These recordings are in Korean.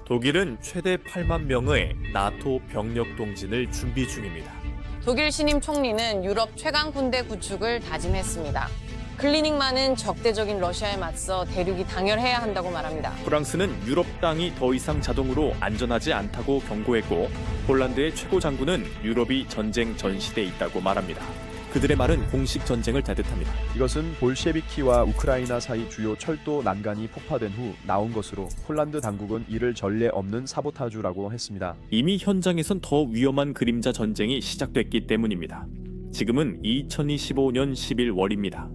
독일은 최대 8만 명의 나토 병력 동진을 준비 중입니다. 독일 신임 총리는 유럽 최강 군대 구축을 다짐했습니다. 클리닉만은 적대적인 러시아에 맞서 대륙이 당열해야 한다고 말합니다. 프랑스는 유럽 땅이 더 이상 자동으로 안전하지 않다고 경고했고, 폴란드의 최고 장군은 유럽이 전쟁 전시대에 있다고 말합니다. 그들의 말은 공식 전쟁을 따뜻합니다. 이것은 볼셰비키와 우크라이나 사이 주요 철도 난간이 폭파된 후 나온 것으로 폴란드 당국은 이를 전례 없는 사보타주라고 했습니다. 이미 현장에선 더 위험한 그림자 전쟁이 시작됐기 때문입니다. 지금은 2025년 11월입니다.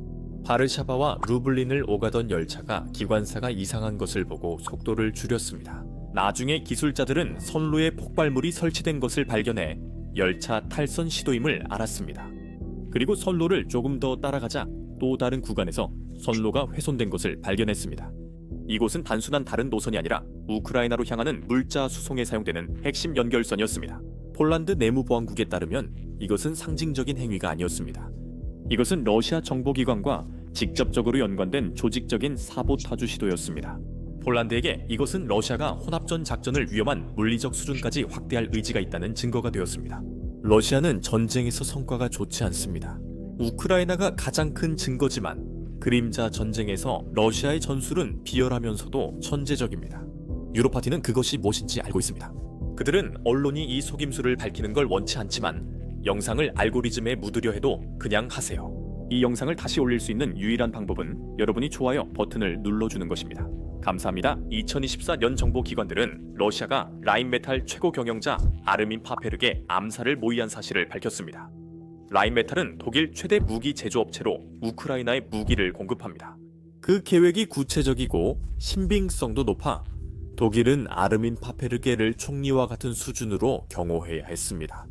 바르샤바와 루블린을 오가던 열차가 기관사가 이상한 것을 보고 속도를 줄였습니다. 나중에 기술자들은 선로에 폭발물이 설치된 것을 발견해 열차 탈선 시도임을 알았습니다. 그리고 선로를 조금 더 따라가자 또 다른 구간에서 선로가 훼손된 것을 발견했습니다. 이곳은 단순한 다른 노선이 아니라 우크라이나로 향하는 물자 수송에 사용되는 핵심 연결선이었습니다. 폴란드 내무보안국에 따르면 이것은 상징적인 행위가 아니었습니다. 이것은 러시아 정보기관과 직접적으로 연관된 조직적인 사보타주 시도였습니다. 폴란드에게 이것은 러시아가 혼합전 작전을 위험한 물리적 수준까지 확대할 의지가 있다는 증거가 되었습니다. 러시아는 전쟁에서 성과가 좋지 않습니다. 우크라이나가 가장 큰 증거지만 그림자 전쟁에서 러시아의 전술은 비열하면서도 천재적입니다. 유럽 파티는 그것이 무엇인지 알고 있습니다. 그들은 언론이 이 속임수를 밝히는 걸 원치 않지만 영상을 알고리즘에 묻으려 해도 그냥 하세요. 이 영상을 다시 올릴 수 있는 유일한 방법은 여러분이 좋아요 버튼을 눌러주는 것입니다. 감사합니다. 2024년 정보기관들은 러시아가 라인메탈 최고 경영자 아르민 파페르게 암살을 모의한 사실을 밝혔습니다. 라인메탈은 독일 최대 무기 제조업체로 우크라이나에 무기를 공급합니다. 그 계획이 구체적이고 신빙성도 높아 독일은 아르민 파페르게를 총리와 같은 수준으로 경호해야 했습니다.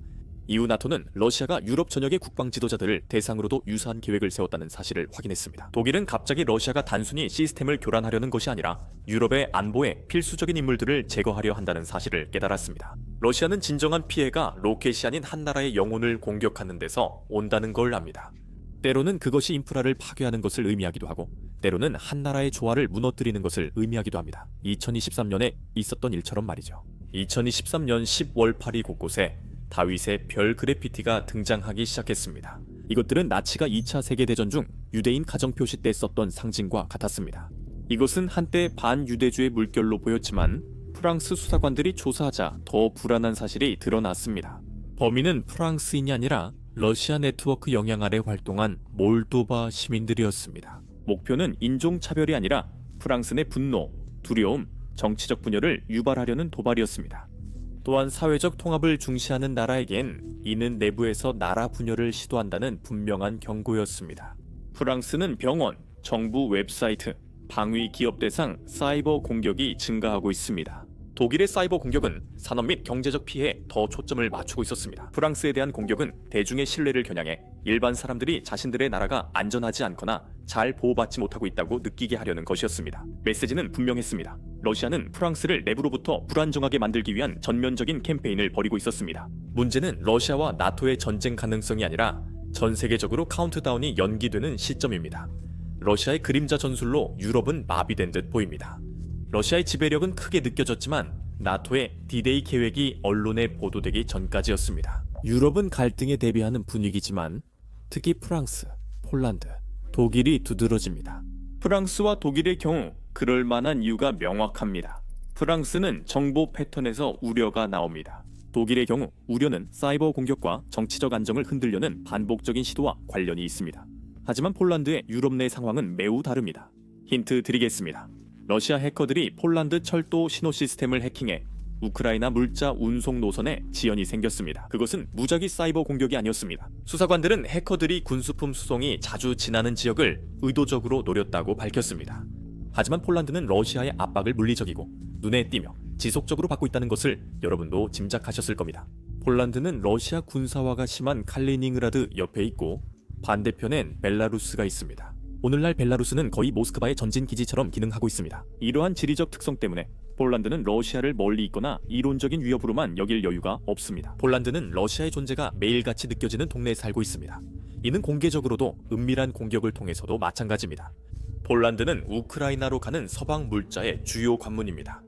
이후 나토는 러시아가 유럽 전역의 국방 지도자들을 대상으로도 유사한 계획을 세웠다는 사실을 확인했습니다. 독일은 갑자기 러시아가 단순히 시스템을 교란하려는 것이 아니라 유럽의 안보에 필수적인 인물들을 제거하려 한다는 사실을 깨달았습니다. 러시아는 진정한 피해가 로켓이 아닌 한 나라의 영혼을 공격하는 데서 온다는 걸 압니다. 때로는 그것이 인프라를 파괴하는 것을 의미하기도 하고, 때로는 한 나라의 조화를 무너뜨리는 것을 의미하기도 합니다. 2023년에 있었던 일처럼 말이죠. 2023년 10월 8일 곳곳에 다윗의 별 그래피티가 등장하기 시작했습니다. 이것들은 나치가 2차 세계대전 중 유대인 가정표시 때 썼던 상징과 같았습니다. 이것은 한때 반유대주의 물결로 보였지만 프랑스 수사관들이 조사하자 더 불안한 사실이 드러났습니다. 범인은 프랑스인이 아니라 러시아 네트워크 영향 아래 활동한 몰도바 시민들이었습니다. 목표는 인종차별이 아니라 프랑스 내 분노, 두려움, 정치적 분열을 유발하려는 도발이었습니다. 또한 사회적 통합을 중시하는 나라에겐 이는 내부에서 나라 분열을 시도한다는 분명한 경고였습니다. 프랑스는 병원, 정부 웹사이트, 방위 기업 대상 사이버 공격이 증가하고 있습니다. 독일의 사이버 공격은 산업 및 경제적 피해에 더 초점을 맞추고 있었습니다. 프랑스에 대한 공격은 대중의 신뢰를 겨냥해 일반 사람들이 자신들의 나라가 안전하지 않거나 잘 보호받지 못하고 있다고 느끼게 하려는 것이었습니다. 메시지는 분명했습니다. 러시아는 프랑스를 내부로부터 불안정하게 만들기 위한 전면적인 캠페인을 벌이고 있었습니다. 문제는 러시아와 나토의 전쟁 가능성이 아니라 전 세계적으로 카운트다운이 연기되는 시점입니다. 러시아의 그림자 전술로 유럽은 마비된 듯 보입니다. 러시아의 지배력은 크게 느껴졌지만 나토의 D-Day 계획이 언론에 보도되기 전까지였습니다. 유럽은 갈등에 대비하는 분위기지만 특히 프랑스, 폴란드, 독일이 두드러집니다. 프랑스와 독일의 경우 그럴 만한 이유가 명확합니다. 프랑스는 정보 패턴에서 우려가 나옵니다. 독일의 경우 우려는 사이버 공격과 정치적 안정을 흔들려는 반복적인 시도와 관련이 있습니다. 하지만 폴란드의 유럽 내 상황은 매우 다릅니다. 힌트 드리겠습니다. 러시아 해커들이 폴란드 철도 신호 시스템을 해킹해 우크라이나 물자 운송 노선에 지연이 생겼습니다. 그것은 무작위 사이버 공격이 아니었습니다. 수사관들은 해커들이 군수품 수송이 자주 지나는 지역을 의도적으로 노렸다고 밝혔습니다. 하지만 폴란드는 러시아의 압박을 물리적이고 눈에 띄며 지속적으로 받고 있다는 것을 여러분도 짐작하셨을 겁니다. 폴란드는 러시아 군사화가 심한 칼리닝그라드 옆에 있고 반대편엔 벨라루스가 있습니다. 오늘날 벨라루스는 거의 모스크바의 전진 기지처럼 기능하고 있습니다. 이러한 지리적 특성 때문에 폴란드는 러시아를 멀리 있거나 이론적인 위협으로만 여길 여유가 없습니다. 폴란드는 러시아의 존재가 매일같이 느껴지는 동네에 살고 있습니다. 이는 공개적으로도 은밀한 공격을 통해서도 마찬가지입니다. 폴란드는 우크라이나로 가는 서방 물자의 주요 관문입니다.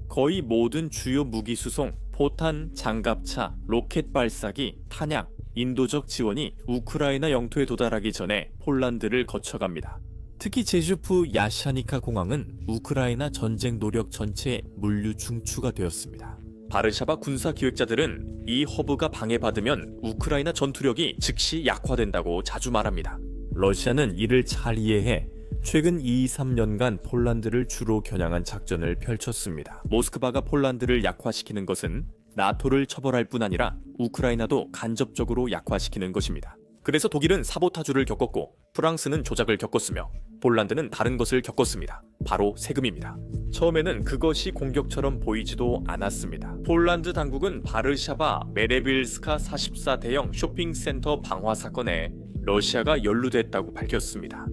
거의 모든 주요 무기 수송, 포탄, 장갑차, 로켓 발사기, 탄약, 인도적 지원이 우크라이나 영토에 도달하기 전에 폴란드를 거쳐갑니다. 특히 제슈프 야샤니카 공항은 우크라이나 전쟁 노력 전체의 물류 중추가 되었습니다. 바르샤바 군사 기획자들은 이 허브가 방해받으면 우크라이나 전투력이 즉시 약화된다고 자주 말합니다. 러시아는 이를 잘 이해해 최근 2-3년간 폴란드를 주로 겨냥한 작전을 펼쳤습니다. 모스크바가 폴란드를 약화시키는 것은 나토를 처벌할 뿐 아니라 우크라이나도 간접적으로 약화시키는 것입니다. 그래서 독일은 사보타주를 겪었고 프랑스는 조작을 겪었으며 폴란드는 다른 것을 겪었습니다. 바로 세금입니다. 처음에는 그것이 공격처럼 보이지도 않았습니다. 폴란드 당국은 바르샤바 메레빌스카 44 대형 쇼핑센터 방화 사건에 러시아가 연루됐다고 밝혔습니다.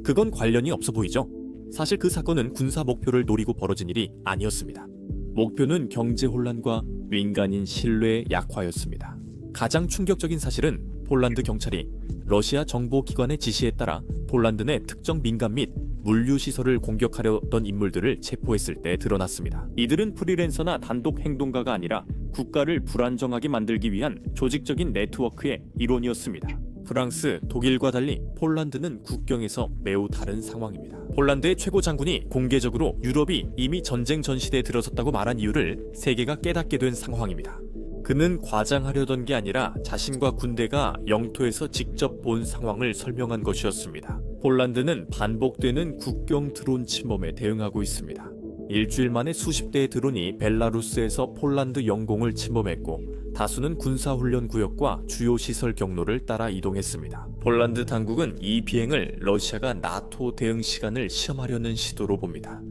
그건 관련이 없어 보이죠? 사실 그 사건은 군사 목표를 노리고 벌어진 일이 아니었습니다. 목표는 경제 혼란과 민간인 신뢰의 약화였습니다. 가장 충격적인 사실은 폴란드 경찰이 러시아 정보기관의 지시에 따라 폴란드 내 특정 민간 및 물류시설을 공격하려던 인물들을 체포했을 때 드러났습니다. 이들은 프리랜서나 단독 행동가가 아니라 국가를 불안정하게 만들기 위한 조직적인 네트워크의 일원이었습니다. 프랑스, 독일과 달리 폴란드는 국경에서 매우 다른 상황입니다. 폴란드의 최고 장군이 공개적으로 유럽이 이미 전쟁 전시대에 들어섰다고 말한 이유를 세계가 깨닫게 된 상황입니다. 그는 과장하려던 게 아니라 자신과 군대가 영토에서 직접 본 상황을 설명한 것이었습니다. 폴란드는 반복되는 국경 드론 침범에 대응하고 있습니다. 일주일 만에 수십 대의 드론이 벨라루스에서 폴란드 영공을 침범했고 다수는 군사훈련 구역과 주요 시설 경로를 따라 이동했습니다. 폴란드 당국은 이 비행을 러시아가 나토 대응 시간을 시험하려는 시도로 봅니다.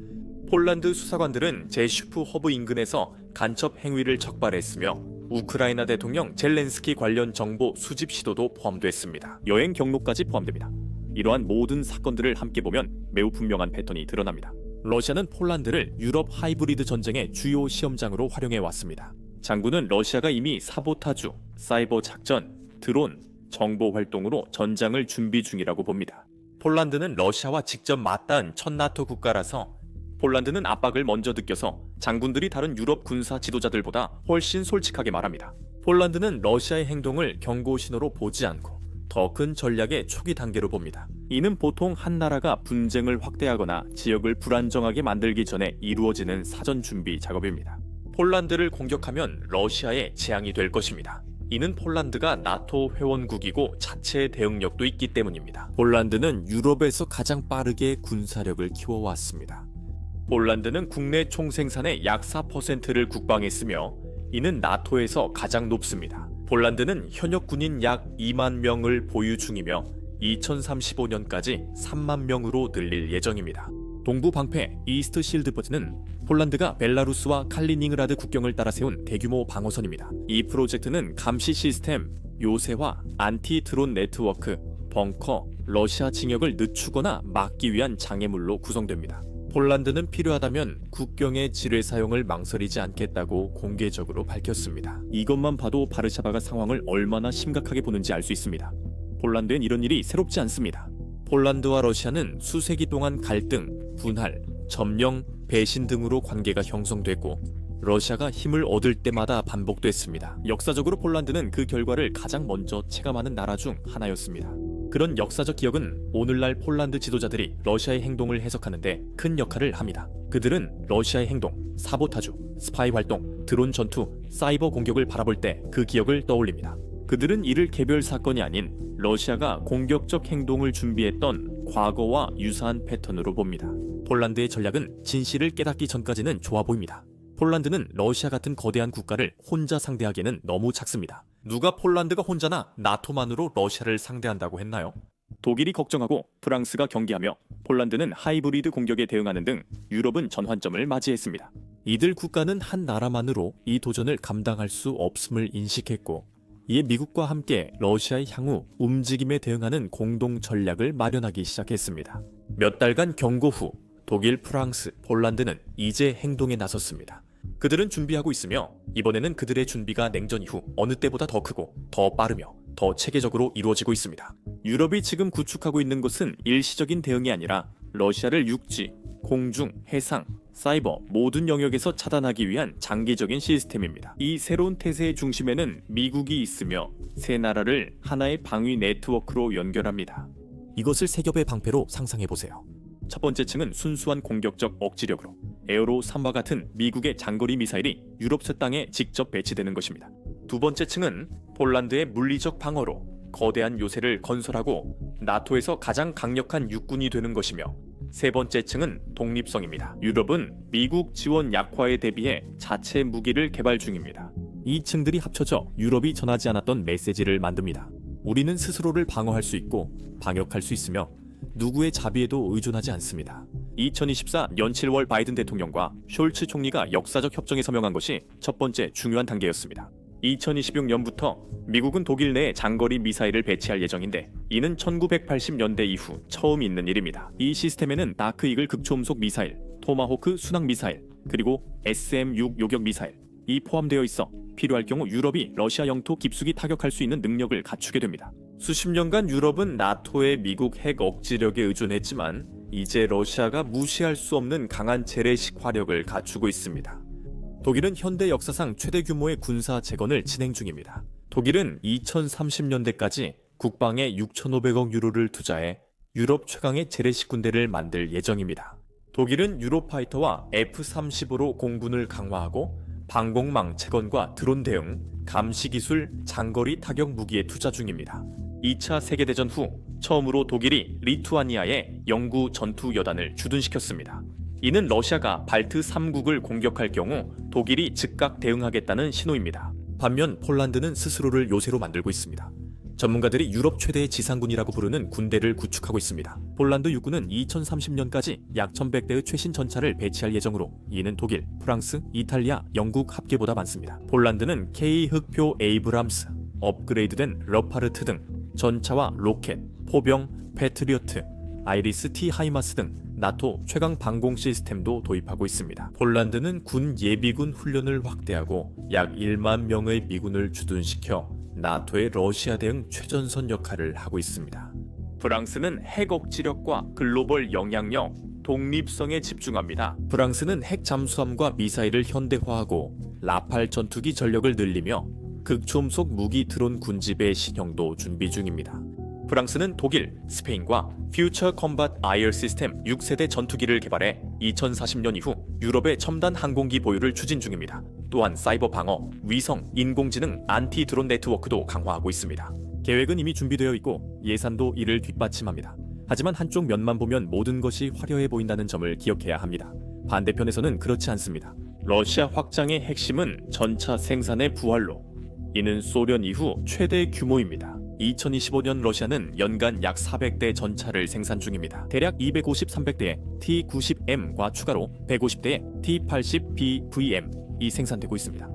폴란드 수사관들은 제슈프 허브 인근에서 간첩 행위를 적발했으며 우크라이나 대통령 젤렌스키 관련 정보 수집 시도도 포함됐습니다. 여행 경로까지 포함됩니다. 이러한 모든 사건들을 함께 보면 매우 분명한 패턴이 드러납니다. 러시아는 폴란드를 유럽 하이브리드 전쟁의 주요 시험장으로 활용해 왔습니다. 장군은 러시아가 이미 사보타주, 사이버 작전, 드론, 정보 활동으로 전장을 준비 중이라고 봅니다. 폴란드는 러시아와 직접 맞닿은 첫 나토 국가라서 폴란드는 압박을 먼저 느껴서 장군들이 다른 유럽 군사 지도자들보다 훨씬 솔직하게 말합니다. 폴란드는 러시아의 행동을 경고 신호로 보지 않고 더 큰 전략의 초기 단계로 봅니다. 이는 보통 한 나라가 분쟁을 확대하거나 지역을 불안정하게 만들기 전에 이루어지는 사전 준비 작업입니다. 폴란드를 공격하면 러시아의 재앙이 될 것입니다. 이는 폴란드가 나토 회원국이고 자체 대응력도 있기 때문입니다. 폴란드는 유럽에서 가장 빠르게 군사력을 키워왔습니다. 폴란드는 국내 총생산의 약 4%를 국방했으며 이는 나토에서 가장 높습니다. 폴란드는 현역 군인 약 2만 명을 보유 중이며 2035년까지 3만 명으로 늘릴 예정입니다. 동부 방패 이스트 실드버트는 폴란드가 벨라루스와 칼리닝그라드 국경을 따라 세운 대규모 방어선입니다. 이 프로젝트는 감시 시스템, 요새화, 안티 드론 네트워크, 벙커, 러시아 징역을 늦추거나 막기 위한 장애물로 구성됩니다. 폴란드는 필요하다면 국경의 지뢰 사용을 망설이지 않겠다고 공개적으로 밝혔습니다. 이것만 봐도 바르샤바가 상황을 얼마나 심각하게 보는지 알 수 있습니다. 폴란드엔 이런 일이 새롭지 않습니다. 폴란드와 러시아는 수세기 동안 갈등, 분할, 점령, 배신 등으로 관계가 형성됐고 러시아가 힘을 얻을 때마다 반복됐습니다. 역사적으로 폴란드는 그 결과를 가장 먼저 체감하는 나라 중 하나였습니다. 그런 역사적 기억은 오늘날 폴란드 지도자들이 러시아의 행동을 해석하는데 큰 역할을 합니다. 그들은 러시아의 행동, 사보타주, 스파이 활동, 드론 전투, 사이버 공격을 바라볼 때 그 기억을 떠올립니다. 그들은 이를 개별 사건이 아닌 러시아가 공격적 행동을 준비했던 과거와 유사한 패턴으로 봅니다. 폴란드의 전략은 진실을 깨닫기 전까지는 좋아 보입니다. 폴란드는 러시아 같은 거대한 국가를 혼자 상대하기에는 너무 작습니다. 누가 폴란드가 혼자나 나토만으로 러시아를 상대한다고 했나요? 독일이 걱정하고 프랑스가 경계하며 폴란드는 하이브리드 공격에 대응하는 등 유럽은 전환점을 맞이했습니다. 이들 국가는 한 나라만으로 이 도전을 감당할 수 없음을 인식했고 이에 미국과 함께 러시아의 향후 움직임에 대응하는 공동 전략을 마련하기 시작했습니다. 몇 달간 경고 후 독일, 프랑스, 폴란드는 이제 행동에 나섰습니다. 그들은 준비하고 있으며 이번에는 그들의 준비가 냉전 이후 어느 때보다 더 크고 더 빠르며 더 체계적으로 이루어지고 있습니다. 유럽이 지금 구축하고 있는 것은 일시적인 대응이 아니라 러시아를 육지, 공중, 해상, 사이버 모든 영역에서 차단하기 위한 장기적인 시스템입니다. 이 새로운 태세의 중심에는 미국이 있으며 세 나라를 하나의 방위 네트워크로 연결합니다. 이것을 세 겹의 방패로 상상해보세요. 첫 번째 층은 순수한 공격적 억지력으로 에어로 3과 같은 미국의 장거리 미사일이 유럽 새 땅에 직접 배치되는 것입니다. 두 번째 층은 폴란드의 물리적 방어로 거대한 요새를 건설하고 나토에서 가장 강력한 육군이 되는 것이며, 세 번째 층은 독립성입니다. 유럽은 미국 지원 약화에 대비해 자체 무기를 개발 중입니다. 이 층들이 합쳐져 유럽이 전하지 않았던 메시지를 만듭니다. 우리는 스스로를 방어할 수 있고 방역할 수 있으며 누구의 자비에도 의존하지 않습니다. 2024년 7월 바이든 대통령과 숄츠 총리가 역사적 협정에 서명한 것이 첫 번째 중요한 단계였습니다. 2026년부터 미국은 독일 내에 장거리 미사일을 배치할 예정인데, 이는 1980년대 이후 처음 있는 일입니다. 이 시스템에는 다크 이글 극초음속 미사일, 토마호크 순항 미사일, 그리고 SM-6 요격 미사일 이 포함되어 있어 필요할 경우 유럽이 러시아 영토 깊숙이 타격할 수 있는 능력을 갖추게 됩니다. 수십 년간 유럽은 나토의 미국 핵 억지력에 의존했지만 이제 러시아가 무시할 수 없는 강한 재래식 화력을 갖추고 있습니다. 독일은 현대 역사상 최대 규모의 군사 재건을 진행 중입니다. 독일은 2030년대까지 국방에 6,500억 유로를 투자해 유럽 최강의 재래식 군대를 만들 예정입니다. 독일은 유로파이터와 F-35로 공군을 강화하고 방공망 채건과 드론 대응, 감시 기술, 장거리 타격 무기에 투자 중입니다. 2차 세계대전 후 처음으로 독일이 리투아니아에 영구 전투 여단을 주둔시켰습니다. 이는 러시아가 발트 3국을 공격할 경우 독일이 즉각 대응하겠다는 신호입니다. 반면 폴란드는 스스로를 요새로 만들고 있습니다. 전문가들이 유럽 최대의 지상군이라고 부르는 군대를 구축하고 있습니다. 폴란드 육군은 2030년까지 약 1100대의 최신 전차를 배치할 예정으로, 이는 독일, 프랑스, 이탈리아, 영국 합계보다 많습니다. 폴란드는 K 흑표 에이브람스, 업그레이드된 러파르트 등 전차와 로켓, 포병, 패트리어트, 아이리스 T 하이마스 등 나토 최강 방공 시스템도 도입하고 있습니다. 폴란드는 군 예비군 훈련을 확대하고 약 1만 명의 미군을 주둔시켜 나토의 러시아 대응 최전선 역할을 하고 있습니다. 프랑스는 핵 억지력과 글로벌 영향력, 독립성에 집중합니다. 프랑스는 핵 잠수함과 미사일을 현대화하고 라팔 전투기 전력을 늘리며 극초음속 무기 드론 군집의 신형도 준비 중입니다. 프랑스는 독일, 스페인과 퓨처 컴bat 아이얼 시스템 6세대 전투기를 개발해 2040년 이후 유럽의 첨단 항공기 보유를 추진 중입니다. 또한 사이버 방어, 위성, 인공지능, 안티 드론 네트워크도 강화하고 있습니다. 계획은 이미 준비되어 있고 예산도 이를 뒷받침합니다. 하지만 한쪽 면만 보면 모든 것이 화려해 보인다는 점을 기억해야 합니다. 반대편에서는 그렇지 않습니다. 러시아 확장의 핵심은 전차 생산의 부활로, 이는 소련 이후 최대 규모입니다. 2025년 러시아는 연간 약 400대 전차를 생산 중입니다. 대략 250-300대의 T-90M과 추가로 150대의 T-80BVM이 생산되고 있습니다.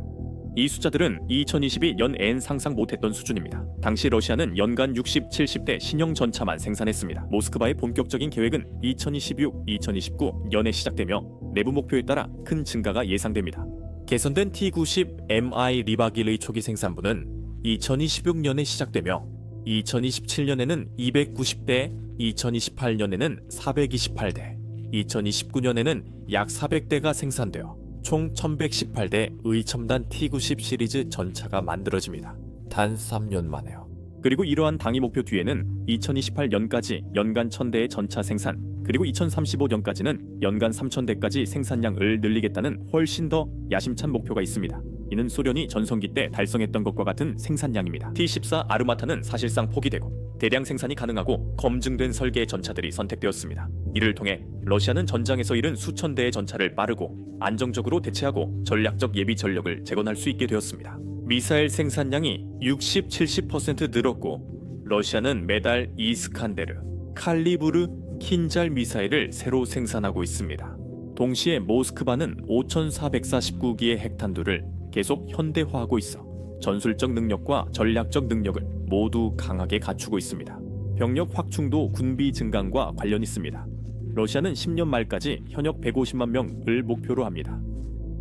이 숫자들은 2022년엔 상상 못했던 수준입니다. 당시 러시아는 연간 60-70대 신형 전차만 생산했습니다. 모스크바의 본격적인 계획은 2026-2029년에 시작되며 내부 목표에 따라 큰 증가가 예상됩니다. 개선된 T-90MI 리바길의 초기 생산부는 2026년에 시작되며 2027년에는 290대, 2028년에는 428대, 2029년에는 약 400대가 생산되어 총 1118대의 첨단 T-90 시리즈 전차가 만들어집니다. 단 3년 만에요. 그리고 이러한 당위 목표 뒤에는 2028년까지 연간 1000대의 전차 생산, 그리고 2035년까지는 연간 3000대까지 생산량을 늘리겠다는 훨씬 더 야심찬 목표가 있습니다. 이는 소련이 전성기 때 달성했던 것과 같은 생산량입니다. T-14 아르마타는 사실상 포기되고 대량 생산이 가능하고 검증된 설계의 전차들이 선택되었습니다. 이를 통해 러시아는 전장에서 잃은 수천 대의 전차를 빠르고 안정적으로 대체하고 전략적 예비 전력을 재건할 수 있게 되었습니다. 미사일 생산량이 60-70% 늘었고 러시아는 매달 이스칸데르, 칼리브르, 킨잘 미사일을 새로 생산하고 있습니다. 동시에 모스크바는 5,449기의 핵탄두를 계속 현대화하고 있어 전술적 능력과 전략적 능력을 모두 강하게 갖추고 있습니다. 병력 확충도 군비 증강과 관련 있습니다. 러시아는 10년 말까지 현역 150만 명을 목표로 합니다.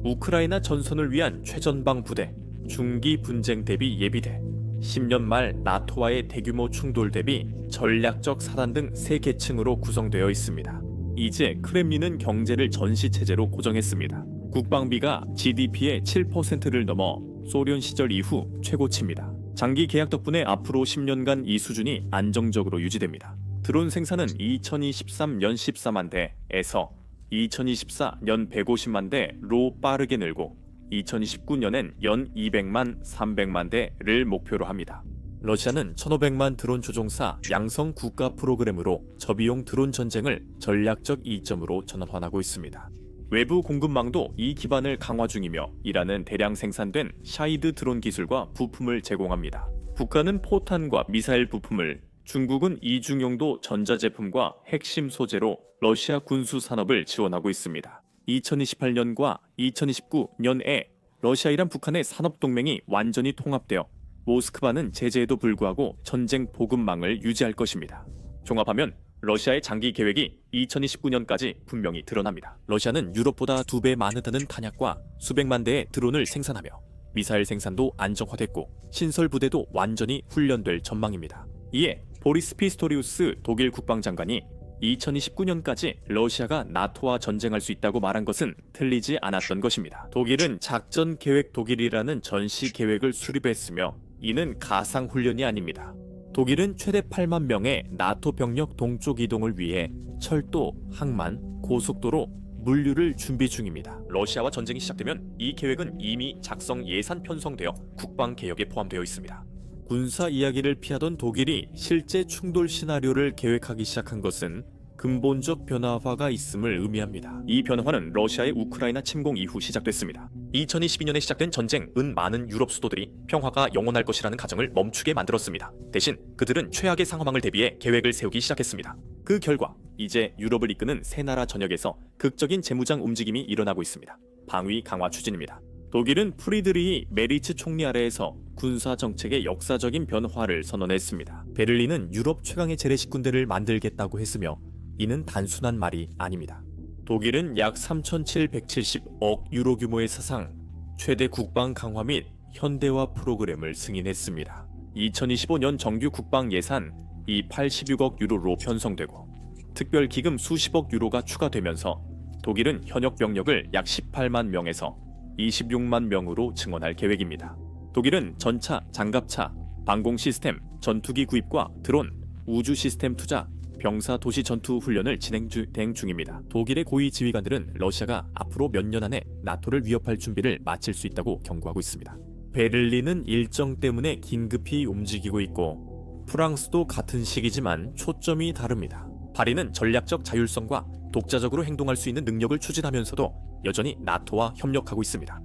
우크라이나 전선을 위한 최전방 부대, 중기 분쟁 대비 예비대, 10년 말 나토와의 대규모 충돌 대비 전략적 사단 등 3계층으로 구성되어 있습니다. 이제 크렘린은 경제를 전시 체제로 고정했습니다. 국방비가 GDP의 7%를 넘어 소련 시절 이후 최고치입니다. 장기 계약 덕분에 앞으로 10년간 이 수준이 안정적으로 유지됩니다. 드론 생산은 2023년 14만 대에서 2024년 150만 대로 빠르게 늘고 2029년엔 연 200만, 300만 대를 목표로 합니다. 러시아는 1,500만 드론 조종사 양성 국가 프로그램으로 저비용 드론 전쟁을 전략적 이점으로 전환하고 있습니다. 외부 공급망도 이 기반을 강화 중이며 이라는 대량 생산된 샤이드 드론 기술과 부품을 제공합니다. 북한은 포탄과 미사일 부품을, 중국은 이중용도 전자제품과 핵심 소재로 러시아 군수 산업을 지원하고 있습니다. 2028년과 2029년에 러시아이란 북한의 산업동맹이 완전히 통합되어 모스크바는 제재에도 불구하고 전쟁 보급망을 유지할 것입니다. 종합하면 러시아의 장기 계획이 2029년까지 분명히 드러납니다. 러시아는 유럽보다 2배 많다는 탄약과 수백만 대의 드론을 생산하며 미사일 생산도 안정화됐고 신설 부대도 완전히 훈련될 전망입니다. 이에 보리스 피스토리우스 독일 국방장관이 2029년까지 러시아가 나토와 전쟁할 수 있다고 말한 것은 틀리지 않았던 것입니다. 독일은 작전 계획 독일이라는 전시 계획을 수립했으며 이는 가상 훈련이 아닙니다. 독일은 최대 8만 명의 나토 병력 동쪽 이동을 위해 철도, 항만, 고속도로, 물류를 준비 중입니다. 러시아와 전쟁이 시작되면 이 계획은 이미 작성 예산 편성되어 국방 개혁에 포함되어 있습니다. 군사 이야기를 피하던 독일이 실제 충돌 시나리오를 계획하기 시작한 것은 근본적 변화가 있음을 의미합니다. 이 변화는 러시아의 우크라이나 침공 이후 시작됐습니다. 2022년에 시작된 전쟁은 많은 유럽 수도들이 평화가 영원할 것이라는 가정을 멈추게 만들었습니다. 대신 그들은 최악의 상황을 대비해 계획을 세우기 시작했습니다. 그 결과 이제 유럽을 이끄는 세 나라 전역에서 극적인 재무장 움직임이 일어나고 있습니다. 방위 강화 추진입니다. 독일은 프리드리히 메리츠 총리 아래에서 군사 정책의 역사적인 변화를 선언했습니다. 베를린은 유럽 최강의 재래식 군대를 만들겠다고 했으며 이는 단순한 말이 아닙니다. 독일은 약 3,770억 유로 규모의 사상 최대 국방 강화 및 현대화 프로그램을 승인했습니다. 2025년 정규 국방 예산 이 86억 유로로 편성되고 특별 기금 수십억 유로가 추가되면서 독일은 현역 병력을 약 18만 명에서 26만 명으로 증원할 계획입니다. 독일은 전차, 장갑차, 방공 시스템, 전투기 구입과 드론, 우주 시스템 투자, 병사 도시 전투 훈련을 진행 중입니다. 독일의 고위 지휘관들은 러시아가 앞으로 몇 년 안에 나토를 위협할 준비를 마칠 수 있다고 경고하고 있습니다. 베를린은 일정 때문에 긴급히 움직이고 있고 프랑스도 같은 시기지만 초점이 다릅니다. 파리는 전략적 자율성과 독자적으로 행동할 수 있는 능력을 추진하면서도 여전히 나토와 협력하고 있습니다.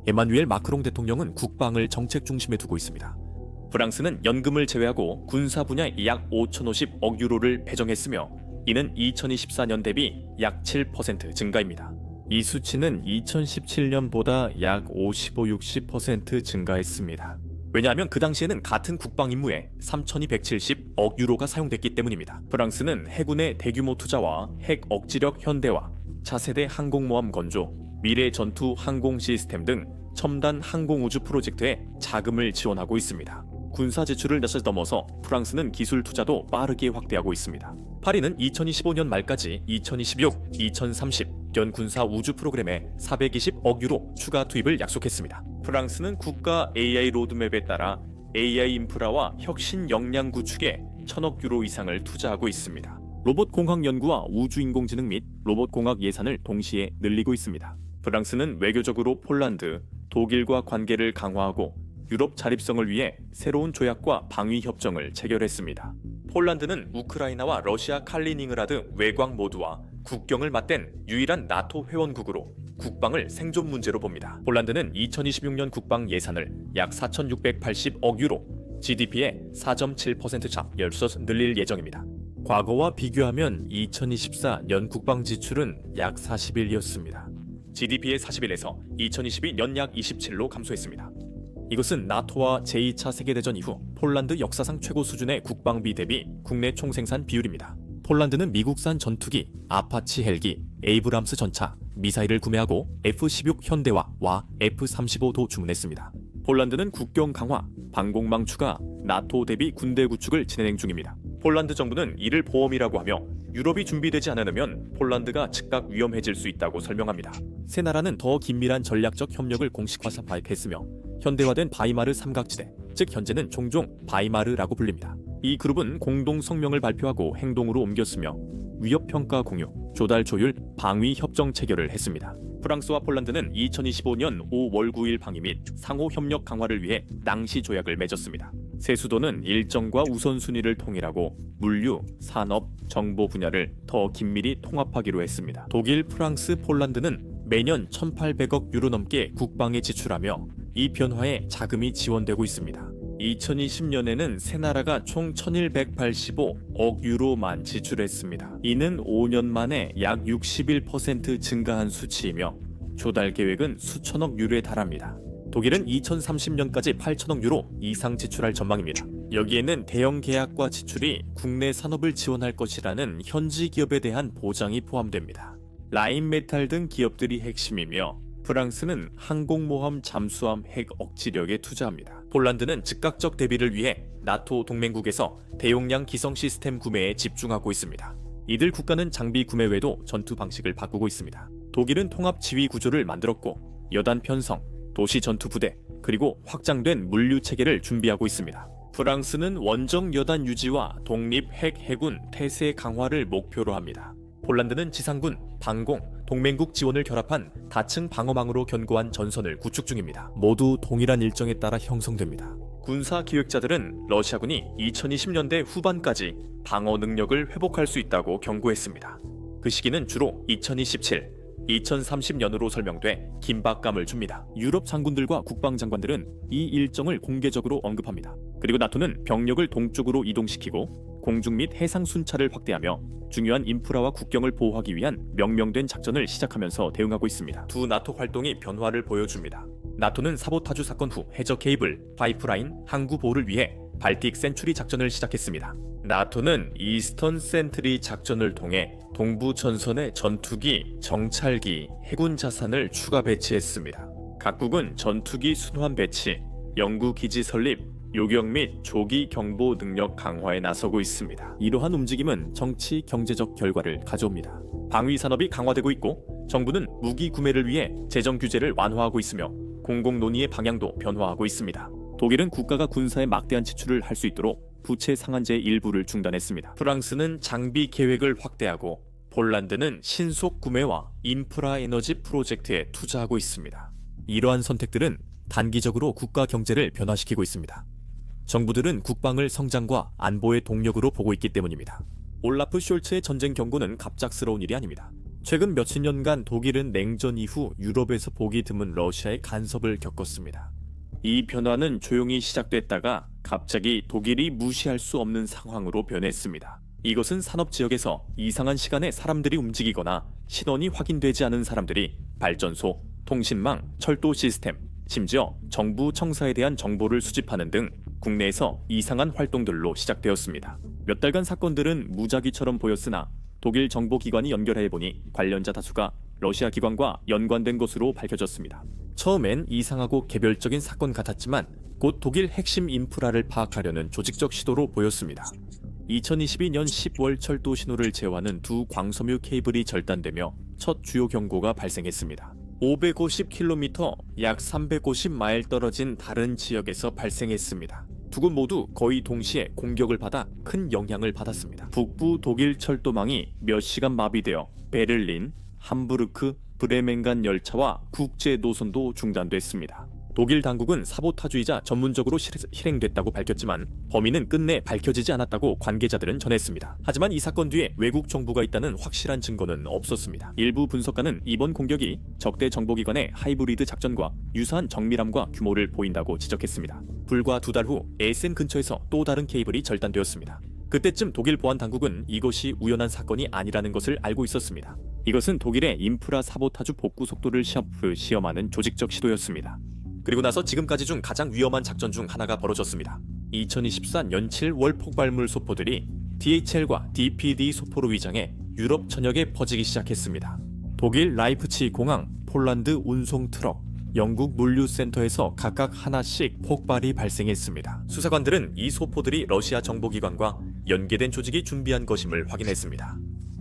에마누엘 마크롱 대통령은 국방을 정책 중심에 두고 있습니다. 프랑스는 연금을 제외하고 군사 분야에 약 5,050억 유로를 배정했으며 이는 2024년 대비 약 7% 증가입니다. 이 수치는 2017년보다 약 55-60% 증가했습니다. 왜냐하면 그 당시에는 같은 국방 임무에 3,270억 유로가 사용됐기 때문입니다. 프랑스는 해군의 대규모 투자와 핵 억지력 현대화, 차세대 항공모함 건조, 미래 전투 항공 시스템 등 첨단 항공우주 프로젝트에 자금을 지원하고 있습니다. 군사 지출을 넘어서 프랑스는 기술 투자도 빠르게 확대하고 있습니다. 파리는 2025년 말까지 2026, 2030 연 군사 우주 프로그램에 420억 유로 추가 투입을 약속했습니다. 프랑스는 국가 AI 로드맵에 따라 AI 인프라와 혁신 역량 구축에 1,000억 유로 이상을 투자하고 있습니다. 로봇 공학 연구와 우주 인공지능 및 로봇 공학 예산을 동시에 늘리고 있습니다. 프랑스는 외교적으로 폴란드, 독일과 관계를 강화하고 유럽 자립성을 위해 새로운 조약과 방위 협정을 체결했습니다. 폴란드는 우크라이나와 러시아 칼리닝그라드 외곽 모두와 국경을 맞댄 유일한 나토 회원국으로 국방을 생존 문제로 봅니다. 폴란드는 2026년 국방 예산을 약 4,680억 유로, GDP의 4.7%차 늘릴 예정입니다. 과거와 비교하면 2024년 국방 지출은 약 41이었습니다. GDP의 41에서 2022년 약 27로 감소했습니다. 이것은 나토와 제2차 세계대전 이후 폴란드 역사상 최고 수준의 국방비 대비 국내 총생산 비율입니다. 폴란드는 미국산 전투기, 아파치 헬기, 에이브람스 전차, 미사일을 구매하고 F-16 현대화와 F-35도 주문했습니다. 폴란드는 국경 강화, 방공망 추가, 나토 대비 군대 구축을 진행 중입니다. 폴란드 정부는 이를 보험이라고 하며 유럽이 준비되지 않으면 폴란드가 즉각 위험해질 수 있다고 설명합니다. 세 나라는 더 긴밀한 전략적 협력을 공식화해서 발표했으며 현대화된 바이마르 삼각지대, 즉 현재는 종종 바이마르라고 불립니다. 이 그룹은 공동 성명을 발표하고 행동으로 옮겼으며 위협 평가 공유, 조달 조율, 방위 협정 체결을 했습니다. 프랑스와 폴란드는 2025년 5월 9일 방위 및 상호 협력 강화를 위해 낭시 조약을 맺었습니다. 세 수도는 일정과 우선순위를 통일하고 물류, 산업, 정보 분야를 더 긴밀히 통합하기로 했습니다. 독일, 프랑스, 폴란드는 매년 1,800억 유로 넘게 국방에 지출하며 이 변화에 자금이 지원되고 있습니다. 2020년에는 세 나라가 총 1,185억 유로만 지출했습니다. 이는 5년 만에 약 61% 증가한 수치이며 조달 계획은 수천억 유로에 달합니다. 독일은 2030년까지 8천억 유로 이상 지출할 전망입니다. 여기에는 대형 계약과 지출이 국내 산업을 지원할 것이라는 현지 기업에 대한 보장이 포함됩니다. 라인메탈 등 기업들이 핵심이며 프랑스는 항공모함 잠수함 핵 억지력에 투자합니다. 폴란드는 즉각적 대비를 위해 나토 동맹국에서 대용량 기성 시스템 구매에 집중하고 있습니다. 이들 국가는 장비 구매 외에도 전투 방식을 바꾸고 있습니다. 독일은 통합 지휘 구조를 만들었고 여단 편성, 도시 전투 부대, 그리고 확장된 물류 체계를 준비하고 있습니다. 프랑스는 원정 여단 유지와 독립 핵 해군 태세 강화를 목표로 합니다. 폴란드는 지상군, 방공, 동맹국 지원을 결합한 다층 방어망으로 견고한 전선을 구축 중입니다. 모두 동일한 일정에 따라 형성됩니다. 군사 기획자들은 러시아군이 2020년대 후반까지 방어 능력을 회복할 수 있다고 경고했습니다. 그 시기는 주로 2027, 2030년으로 설명돼 긴박감을 줍니다. 유럽 장군들과 국방장관들은 이 일정을 공개적으로 언급합니다. 그리고 나토는 병력을 동쪽으로 이동시키고 공중 및 해상 순찰을 확대하며 중요한 인프라와 국경을 보호하기 위한 명명된 작전을 시작하면서 대응하고 있습니다. 두 나토 활동이 변화를 보여줍니다. 나토는 사보타주 사건 후 해저 케이블, 파이프라인, 항구 보호를 위해 발틱 센츄리 작전을 시작했습니다. 나토는 이스턴 센트리 작전을 통해 동부 전선에 전투기, 정찰기, 해군 자산을 추가 배치했습니다. 각국은 전투기 순환 배치, 연구 기지 설립, 요격 및 조기 경보 능력 강화에 나서고 있습니다. 이러한 움직임은 정치, 경제적 결과를 가져옵니다. 방위 산업이 강화되고 있고 정부는 무기 구매를 위해 재정 규제를 완화하고 있으며 공공 논의의 방향도 변화하고 있습니다. 독일은 국가가 군사에 막대한 지출을 할 수 있도록 부채 상한제의 일부를 중단했습니다. 프랑스는 장비 계획을 확대하고 폴란드는 신속 구매와 인프라 에너지 프로젝트에 투자하고 있습니다. 이러한 선택들은 단기적으로 국가 경제를 변화시키고 있습니다. 정부들은 국방을 성장과 안보의 동력으로 보고 있기 때문입니다. 올라프 숄츠의 전쟁 경고는 갑작스러운 일이 아닙니다. 최근 몇십 년간 독일은 냉전 이후 유럽에서 보기 드문 러시아의 간섭을 겪었습니다. 이 변화는 조용히 시작됐다가 갑자기 독일이 무시할 수 없는 상황으로 변했습니다. 이것은 산업 지역에서 이상한 시간에 사람들이 움직이거나 신원이 확인되지 않은 사람들이 발전소, 통신망, 철도 시스템, 심지어 정부 청사에 대한 정보를 수집하는 등 국내에서 이상한 활동들로 시작되었습니다. 몇 달간 사건들은 무작위처럼 보였으나 독일 정보기관이 연결해보니 관련자 다수가 러시아 기관과 연관된 것으로 밝혀졌습니다. 처음엔 이상하고 개별적인 사건 같았지만 곧 독일 핵심 인프라를 파악하려는 조직적 시도로 보였습니다. 2022년 10월 철도 신호를 제어하는 두 광섬유 케이블이 절단되며 첫 주요 경고가 발생했습니다. 550km, 약 350마일 떨어진 다른 지역에서 발생했습니다. 두 곳 모두 거의 동시에 공격을 받아 큰 영향을 받았습니다. 북부 독일 철도망이 몇 시간 마비되어 베를린, 함부르크, 브레멘 간 열차와 국제 노선도 중단됐습니다. 독일 당국은 사보타주이자 전문적으로 실행됐다고 밝혔지만 범인은 끝내 밝혀지지 않았다고 관계자들은 전했습니다. 하지만 이 사건 뒤에 외국 정보가 있다는 확실한 증거는 없었습니다. 일부 분석가는 이번 공격이 적대 정보기관의 하이브리드 작전과 유사한 정밀함과 규모를 보인다고 지적했습니다. 불과 2달 후 에센 근처에서 또 다른 케이블이 절단되었습니다. 그때쯤 독일 보안 당국은 이것이 우연한 사건이 아니라는 것을 알고 있었습니다. 이것은 독일의 인프라 사보타주 복구 속도를 시험하는 조직적 시도였습니다. 그리고 나서 지금까지 중 가장 위험한 작전 중 하나가 벌어졌습니다. 2024년 7월 폭발물 소포들이 DHL과 DPD 소포로 위장해 유럽 전역에 퍼지기 시작했습니다. 독일 라이프치 공항, 폴란드 운송 트럭, 영국 물류센터에서 각각 하나씩 폭발이 발생했습니다. 수사관들은 이 소포들이 러시아 정보기관과 연계된 조직이 준비한 것임을 확인했습니다.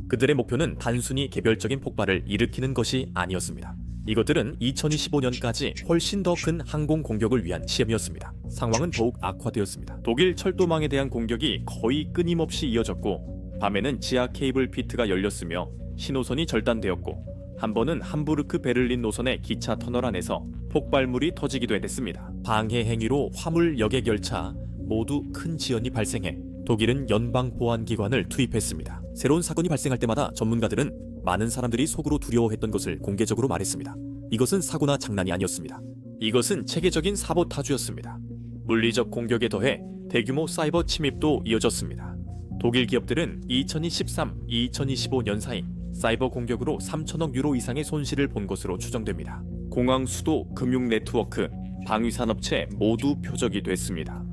그들의 목표는 단순히 개별적인 폭발을 일으키는 것이 아니었습니다. 이것들은 2025년까지 훨씬 더 큰 항공 공격을 위한 시험이었습니다. 상황은 더욱 악화되었습니다. 독일 철도망에 대한 공격이 거의 끊임없이 이어졌고, 밤에는 지하 케이블 피트가 열렸으며 신호선이 절단되었고, 한 번은 함부르크 베를린 노선의 기차 터널 안에서 폭발물이 터지기도 했습니다. 방해 행위로 화물 여객 열차 모두 큰 지연이 발생해 독일은 연방 보안기관을 투입했습니다. 새로운 사건이 발생할 때마다 전문가들은 많은 사람들이 속으로 두려워했던 것을 공개적으로 말했습니다. 이것은 사고나 장난이 아니었습니다. 이것은 체계적인 사보타주였습니다. 물리적 공격에 더해 대규모 사이버 침입도 이어졌습니다. 독일 기업들은 2013-2025년 사이 사이버 공격으로 3천억 유로 이상의 손실을 본 것으로 추정됩니다. 공항, 수도, 금융 네트워크, 방위산업체 모두 표적이 됐습니다.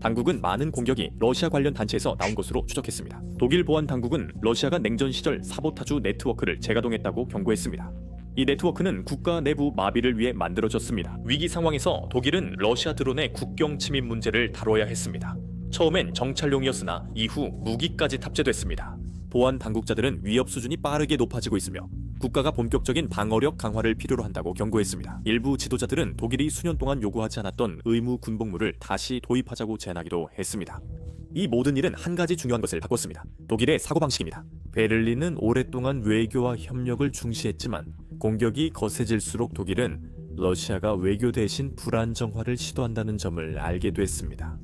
당국은 많은 공격이 러시아 관련 단체에서 나온 것으로 추적했습니다. 독일 보안 당국은 러시아가 냉전 시절 사보타주 네트워크를 재가동했다고 경고했습니다. 이 네트워크는 국가 내부 마비를 위해 만들어졌습니다. 위기 상황에서 독일은 러시아 드론의 국경 침입 문제를 다뤄야 했습니다. 처음엔 정찰용이었으나 이후 무기까지 탑재됐습니다. 보안 당국자들은 위협 수준이 빠르게 높아지고 있으며 국가가 본격적인 방어력 강화를 필요로 한다고 경고했습니다. 일부 지도자들은 독일이 수년 동안 요구하지 않았던 의무 군복무를 다시 도입하자고 제안하기도 했습니다. 이 모든 일은 한 가지 중요한 것을 바꿨습니다. 독일의 사고방식입니다. 베를린은 오랫동안 외교와 협력을 중시했지만 공격이 거세질수록 독일은 러시아가 외교 대신 불안정화를 시도한다는 점을 알게 됐습니다.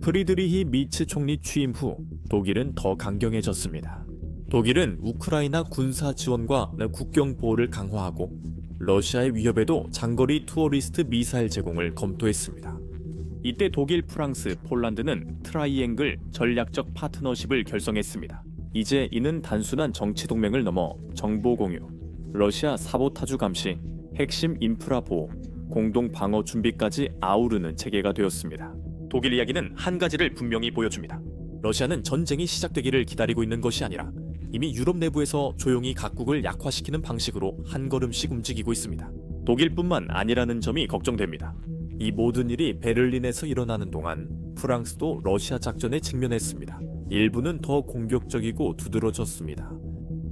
프리드리히 미츠 총리 취임 후 독일은 더 강경해졌습니다. 독일은 우크라이나 군사 지원과 국경 보호를 강화하고 러시아의 위협에도 장거리 투어리스트 미사일 제공을 검토했습니다. 이때 독일, 프랑스, 폴란드는 트라이앵글 전략적 파트너십을 결성했습니다. 이제 이는 단순한 정치 동맹을 넘어 정보 공유, 러시아 사보타주 감시, 핵심 인프라 보호, 공동 방어 준비까지 아우르는 체계가 되었습니다. 독일 이야기는 한 가지를 분명히 보여줍니다. 러시아는 전쟁이 시작되기를 기다리고 있는 것이 아니라 이미 유럽 내부에서 조용히 각국을 약화시키는 방식으로 한 걸음씩 움직이고 있습니다. 독일뿐만 아니라는 점이 걱정됩니다. 이 모든 일이 베를린에서 일어나는 동안 프랑스도 러시아 작전에 직면했습니다. 일부는 더 공격적이고 두드러졌습니다.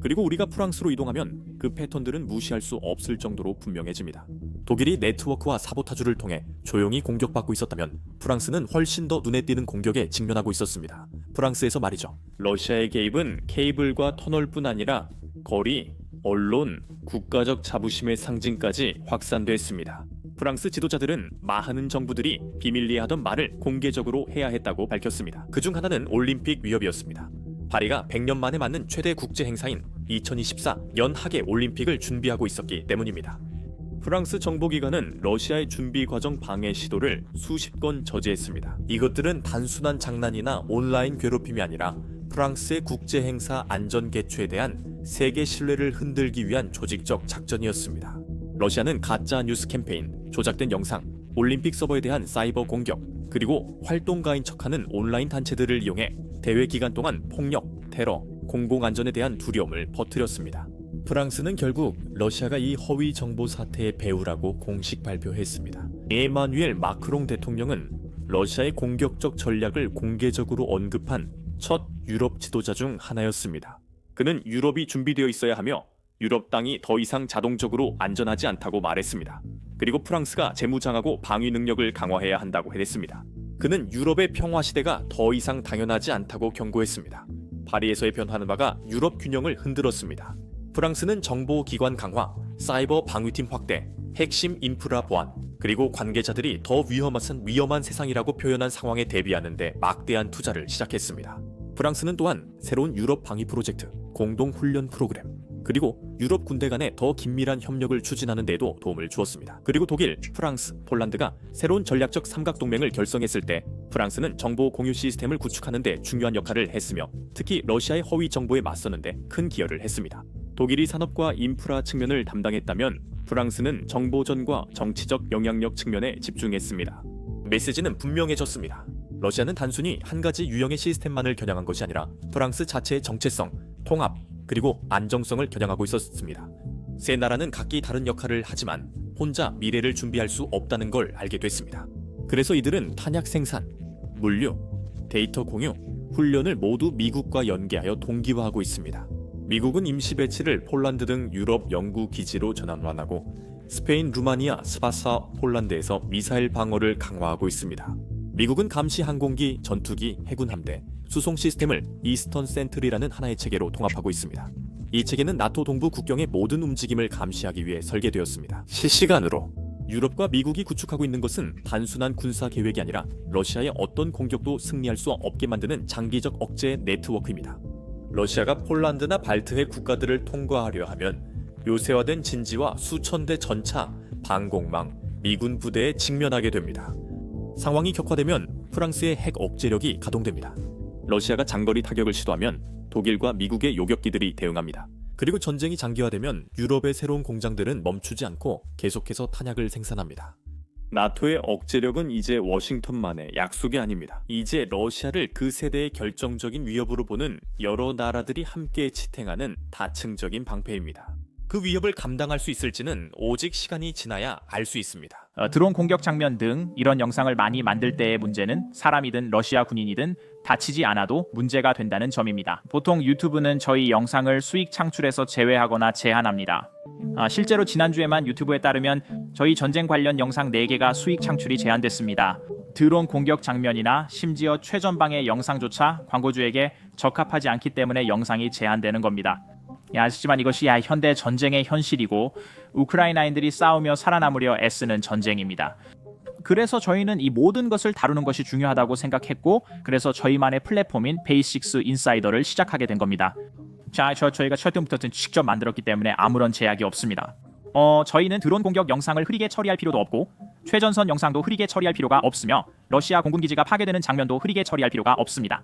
그리고 우리가 프랑스로 이동하면 그 패턴들은 무시할 수 없을 정도로 분명해집니다. 독일이 네트워크와 사보타주를 통해 조용히 공격받고 있었다면 프랑스는 훨씬 더 눈에 띄는 공격에 직면하고 있었습니다. 프랑스에서 말이죠. 러시아의 개입은 케이블과 터널뿐 아니라 거리, 언론, 국가적 자부심의 상징까지 확산됐습니다. 프랑스 지도자들은 많은 정부들이 비밀리에 하던 말을 공개적으로 해야 했다고 밝혔습니다. 그중 하나는 올림픽 위협이었습니다. 파리가 100년 만에 맞는 최대 국제 행사인 2024 연하계 올림픽을 준비하고 있었기 때문입니다. 프랑스 정보기관은 러시아의 준비 과정 방해 시도를 수십 건 저지했습니다. 이것들은 단순한 장난이나 온라인 괴롭힘이 아니라 프랑스의 국제 행사 안전 개최에 대한 세계 신뢰를 흔들기 위한 조직적 작전이었습니다. 러시아는 가짜 뉴스 캠페인, 조작된 영상, 올림픽 서버에 대한 사이버 공격, 그리고 활동가인 척하는 온라인 단체들을 이용해 대회 기간 동안 폭력, 테러, 공공안전에 대한 두려움을 퍼뜨렸습니다. 프랑스는 결국 러시아가 이 허위 정보 사태의 배후라고 공식 발표했습니다. 에마뉘엘 마크롱 대통령은 러시아의 공격적 전략을 공개적으로 언급한 첫 유럽 지도자 중 하나였습니다. 그는 유럽이 준비되어 있어야 하며 유럽 땅이 더 이상 자동적으로 안전하지 않다고 말했습니다. 그리고 프랑스가 재무장하고 방위 능력을 강화해야 한다고 했습니다. 그는 유럽의 평화 시대가 더 이상 당연하지 않다고 경고했습니다. 파리에서의 변화는 바가 유럽 균형을 흔들었습니다. 프랑스는 정보기관 강화, 사이버 방위팀 확대, 핵심 인프라 보안, 그리고 관계자들이 더 위험한 세상이라고 표현한 상황에 대비하는 데 막대한 투자를 시작했습니다. 프랑스는 또한 새로운 유럽 방위 프로젝트, 공동 훈련 프로그램, 그리고 유럽 군대 간의 더 긴밀한 협력을 추진하는 데에도 도움을 주었습니다. 그리고 독일, 프랑스, 폴란드가 새로운 전략적 삼각동맹을 결성했을 때 프랑스는 정보 공유 시스템을 구축하는 데 중요한 역할을 했으며 특히 러시아의 허위 정보에 맞서는 데 큰 기여를 했습니다. 독일이 산업과 인프라 측면을 담당했다면 프랑스는 정보전과 정치적 영향력 측면에 집중했습니다. 메시지는 분명해졌습니다. 러시아는 단순히 한 가지 유형의 시스템만을 겨냥한 것이 아니라 프랑스 자체의 정체성, 통합, 그리고 안정성을 겨냥하고 있었습니다. 세 나라는 각기 다른 역할을 하지만 혼자 미래를 준비할 수 없다는 걸 알게 됐습니다. 그래서 이들은 탄약 생산, 물류, 데이터 공유, 훈련을 모두 미국과 연계하여 동기화하고 있습니다. 미국은 임시 배치를 폴란드 등 유럽 연구 기지로 전환하고 스페인, 루마니아, 스바사, 폴란드에서 미사일 방어를 강화하고 있습니다. 미국은 감시 항공기, 전투기, 해군 함대, 수송 시스템을 이스턴 센트리라는 하나의 체계로 통합하고 있습니다. 이 체계는 나토 동부 국경의 모든 움직임을 감시하기 위해 설계되었습니다. 실시간으로 유럽과 미국이 구축하고 있는 것은 단순한 군사 계획이 아니라 러시아의 어떤 공격도 승리할 수 없게 만드는 장기적 억제 네트워크입니다. 러시아가 폴란드나 발트해 국가들을 통과하려 하면 요새화된 진지와 수천 대 전차, 방공망, 미군 부대에 직면하게 됩니다. 상황이 격화되면 프랑스의 핵 억제력이 가동됩니다. 러시아가 장거리 타격을 시도하면 독일과 미국의 요격기들이 대응합니다. 그리고 전쟁이 장기화되면 유럽의 새로운 공장들은 멈추지 않고 계속해서 탄약을 생산합니다. 나토의 억제력은 이제 워싱턴만의 약속이 아닙니다. 이제 러시아를 그 세대의 결정적인 위협으로 보는 여러 나라들이 함께 지탱하는 다층적인 방패입니다. 그 위협을 감당할 수 있을지는 오직 시간이 지나야 알 수 있습니다. 드론 공격 장면 등 이런 영상을 많이 만들 때의 문제는 사람이든 러시아 군인이든 다치지 않아도 문제가 된다는 점입니다. 보통 유튜브는 저희 영상을 수익 창출에서 제외하거나 제한합니다. 실제로 지난주에만 유튜브에 따르면 저희 전쟁 관련 영상 4개가 수익 창출이 제한됐습니다. 드론 공격 장면이나 심지어 최전방의 영상조차 광고주에게 적합하지 않기 때문에 영상이 제한되는 겁니다. 아시지만 이것이 현대 전쟁의 현실이고 우크라이나인들이 싸우며 살아남으려 애쓰는 전쟁입니다. 그래서 저희는 이 모든 것을 다루는 것이 중요하다고 생각했고 그래서 저희만의 플랫폼인 베이식스 인사이더를 시작하게 된 겁니다. 저희가 철등부터 직접 만들었기 때문에 아무런 제약이 없습니다. 저희는 드론 공격 영상을 흐리게 처리할 필요도 없고 최전선 영상도 흐리게 처리할 필요가 없으며 러시아 공군기지가 파괴되는 장면도 흐리게 처리할 필요가 없습니다.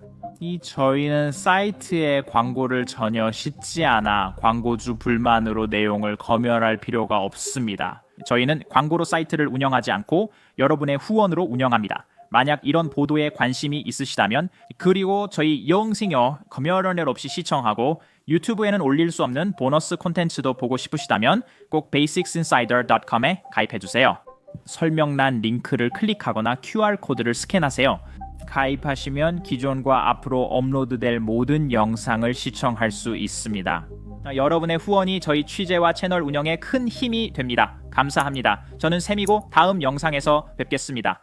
저희는 사이트에 광고를 전혀 싣지 않아 광고주 불만으로 내용을 검열할 필요가 없습니다. 저희는 광고로 사이트를 운영하지 않고 여러분의 후원으로 운영합니다. 만약 이런 보도에 관심이 있으시다면 그리고 저희 영상을 검열을 없이 시청하고 유튜브에는 올릴 수 없는 보너스 콘텐츠도 보고 싶으시다면 꼭 basicsinsider.com에 가입해주세요. 설명란 링크를 클릭하거나 QR코드를 스캔하세요. 가입하시면 기존과 앞으로 업로드될 모든 영상을 시청할 수 있습니다. 여러분의 후원이 저희 취재와 채널 운영에 큰 힘이 됩니다. 감사합니다. 저는 샘이고 다음 영상에서 뵙겠습니다.